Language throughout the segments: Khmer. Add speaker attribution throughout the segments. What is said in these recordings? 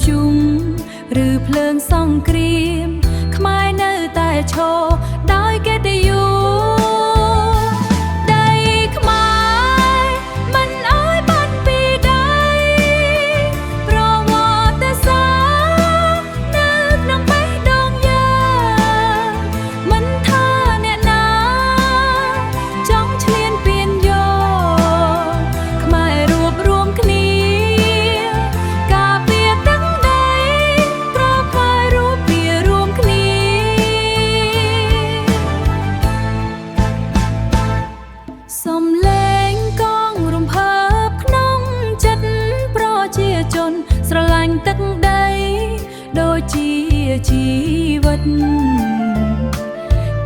Speaker 1: ជុំឬភ្លើងសង្គ្រាមខ្មែរនៅតែឈរដោយកិត្តិយសដីខ្មែរមិនអើយបាត់ពីដៃប្រវត្តិសាស្ត្រនៅក្នុងបេះដូងយើងមិនថាអ្នកណាចង់ឈ្លានពានយកខ្មែររួបរวมគ្នាសំឡេងកងរំភើបក្នុងចិត្តប្រជាជនស្រឡាញ់ទឹកដីដូចជាជីវិត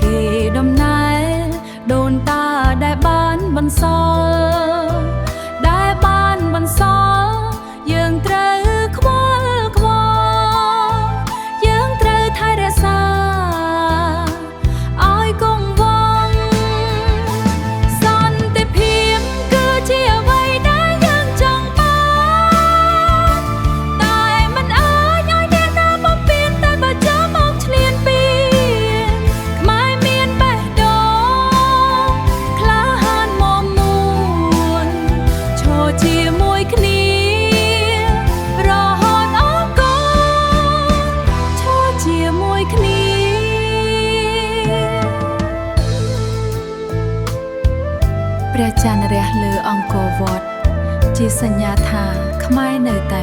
Speaker 1: គេដំណើរដូនតាដែលបានបន្សល់យើងត្រូវខ្វល់ខ្វល់យើងត្រូវថែរក្សាឲ្យគង់វង្សសន្តិភាពគឺជាអ្វីដែលយើងចង់បានតែមិនអាចឲ្យអ្នកណាបំពេញតែបើចាំមកឈ្លានពានខ្មែរមានបេះដូងក្លាហានមាំមួនឈរជាមួយគ្នាព្រះច័ន្ទរះលើអង្គរវត្តជាសញ្ញាថាខ្មែរនៅតែ